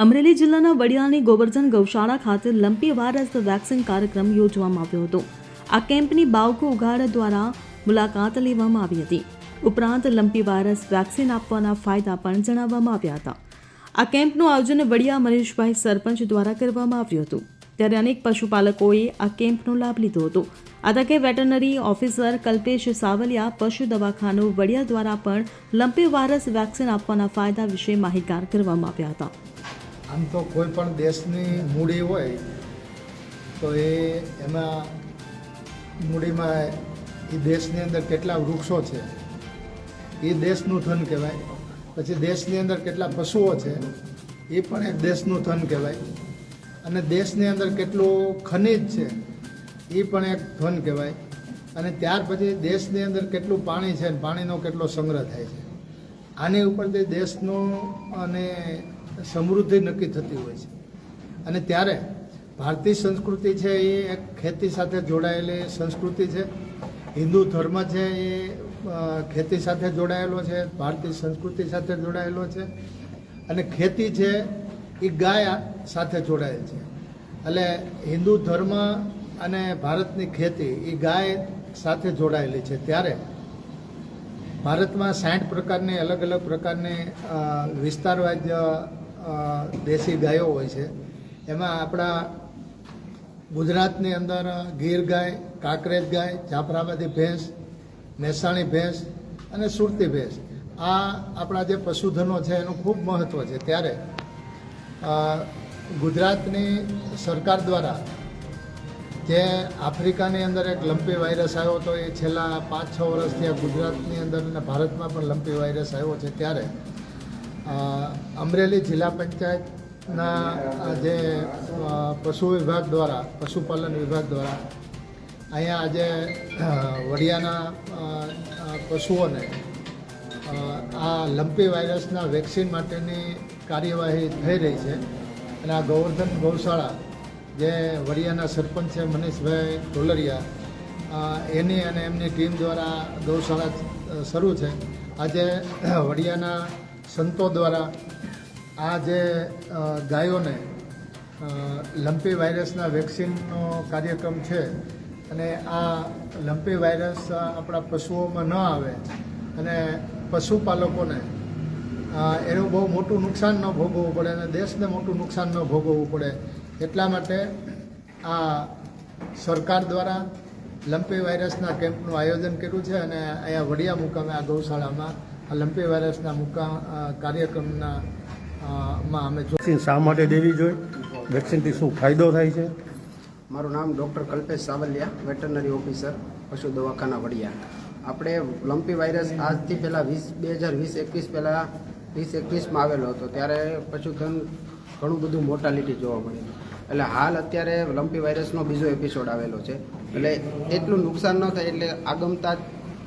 અમરેલી જિલ્લાના વડિયાની ગોવર્ધન ગૌશાળા ખાતે લંપી વાયરસ વેક્સિન કાર્યક્રમ યોજવામાં આવ્યો હતો. આ કેમ્પની બાવકુ ઉઘાડ દ્વારા મુલાકાત લેવામાં આવી હતી. ઉપરાંત લંપી વાયરસ વેક્સિન આપવાના ફાયદા પણ જણાવવામાં આવ્યા હતા. આ કેમ્પનું આયોજન વડિયા મનીષભાઈ સરપંચ દ્વારા કરવામાં આવ્યું હતું. ત્યારે અનેક પશુપાલકોએ આ કેમ્પનો લાભ લીધો હતો. આ તકે વેટરનરી ઓફિસર કલ્પેશ સાવલિયા પશુ દવાખાનું વડિયા દ્વારા પણ લંપી વાયરસ વેક્સિન આપવાના ફાયદા વિશે માહિતગાર કરવામાં આવ્યા હતા. આમ તો કોઈ પણ દેશની મૂડી હોય તો એમાં મૂડીમાં એ દેશની અંદર કેટલા વૃક્ષો છે એ દેશનું ધન કહેવાય. પછી દેશની અંદર કેટલા પશુઓ છે એ પણ એક દેશનું ધન કહેવાય. અને દેશની અંદર કેટલું ખનિજ છે એ પણ એક ધન કહેવાય. અને ત્યાર પછી દેશની અંદર કેટલું પાણી છે અને પાણીનો કેટલો સંગ્રહ થાય છે. આની ઉપરથી દેશનો અને સમૃદ્ધિ નક્કી થતી હોય છે. અને ત્યારે ભારતીય સંસ્કૃતિ છે એ એક ખેતી સાથે જોડાયેલી સંસ્કૃતિ છે. હિન્દુ ધર્મ છે એ ખેતી સાથે જોડાયેલો છે, ભારતીય સંસ્કૃતિ સાથે જોડાયેલો છે. અને ખેતી છે એ ગાય સાથે જોડાયેલ છે. એટલે હિન્દુ ધર્મ અને ભારતની ખેતી એ ગાય સાથે જોડાયેલી છે. ત્યારે ભારતમાં 60 પ્રકારની અલગ અલગ પ્રકારની વિસ્તારવાઇઝ દેશી ગાયો હોય છે. એમાં આપણા ગુજરાતની અંદર ગીર ગાય, કાંકરેજ ગાય, જાફરાબાદી ભેંસ, મહેસાણી ભેંસ અને સુરતી ભેંસ, આ આપણા જે પશુધનો છે એનું ખૂબ મહત્ત્વ છે. ત્યારે ગુજરાતની સરકાર દ્વારા જે આફ્રિકાની અંદર એક લંપી વાયરસ આવ્યો હતો, એ છેલ્લા 5-6 વર્ષથી આ ગુજરાતની અંદર અને ભારતમાં પણ લંપી વાયરસ આવ્યો છે. ત્યારે અમરેલી જિલ્લા પંચાયતના જે પશુ વિભાગ દ્વારા, પશુપાલન વિભાગ દ્વારા અહીંયા આજે વડિયાના પશુઓને આ લંપી વાયરસના વેક્સિન માટેની કાર્યવાહી થઈ રહી છે. અને આ ગોવર્ધન ગૌશાળા જે વડિયાના સરપંચ છે મનીષભાઈ ઢોલરિયા, એની અને એમની ટીમ દ્વારા ગૌશાળા શરૂ છે. આજે વડિયાના સંતો દ્વારા આ જે ગાયોને લંપી વાયરસના વેક્સિનનો કાર્યક્રમ છે. અને આ લંપી વાયરસ આપણા પશુઓમાં ન આવે અને પશુપાલકોને એનું બહુ મોટું નુકસાન ન ભોગવવું પડે અને દેશને મોટું નુકસાન ન ભોગવવું પડે, એટલા માટે આ સરકાર દ્વારા લંપી વાયરસના કેમ્પનું આયોજન કર્યું છે. અને અહીંયા વડિયા મુકામે આ ગૌશાળામાં આ લંપી વાયરસના કાર્યક્રમના માં અમે વેક્સિન શા માટે દેવી જોઈએ, વેક્સિનથી શું ફાયદો થાય છે? મારું નામ doctor Kalpesh Savaliya, veterinary officer, પશુ દવાખાના વડિયા. આપણે લંપી વાયરસ આજથી પહેલાં 2020-21 પહેલાં 2021માં આવેલો હતો. ત્યારે પશુધન ઘણું બધું મોર્ટાલિટી જોવા મળી. એટલે હાલ અત્યારે લંપી વાયરસનો બીજો એપિસોડ આવેલો છે. એટલે એટલું નુકસાન ન થાય એટલે આગમતા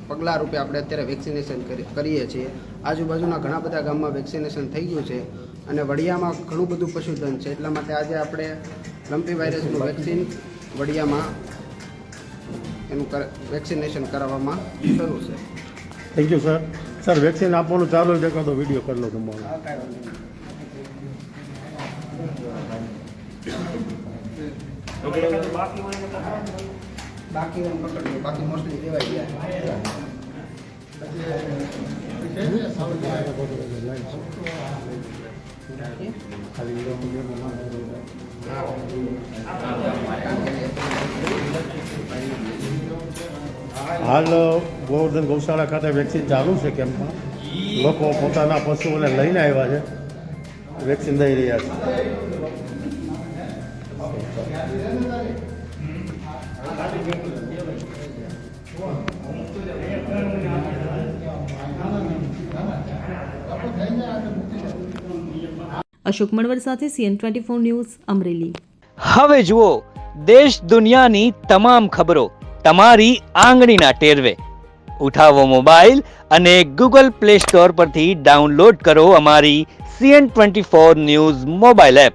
પગલાં રૂપે આપણે અત્યારે વેક્સિનેશન કરીએ છીએ. આજુબાજુના ઘણા બધા ગામમાં વેક્સિનેશન થઈ ગયું છે અને વડિયામાં ઘણું બધું પશુધન છે. એટલા માટે આજે આપણે લંપી વાયરસનું વેક્સિન વડિયામાં એનું વેક્સિનેશન કરાવવામાં શરૂ છે. Thank you sir. Sir, vaccine આપવાનું ચાલુ છે, એકાદો વિડીયો કરી લો તમારો. બાકી પકડી, બાકી મોસ્ટલી દેવાઈ ગયા. હાલ ગોવર્ધન ગૌશાળા ખાતે વેક્સિન ચાલુ છે કેમ્પમાં. લોકો પોતાના પશુઓને લઈને આવ્યા છે, વેક્સિન દઈ રહ્યા છે. અશોક મણવર સાથે CN24 ન્યૂઝ અમરેલી. હવે જુઓ દેશ દુનિયાની તમામ ખબરો તમારી આંગળીના ટેરવે. ઉઠાવો મોબાઈલ અને Google Play Store પરથી ડાઉનલોડ કરો અમારી CN24 ન્યૂઝ મોબાઈલ એપ.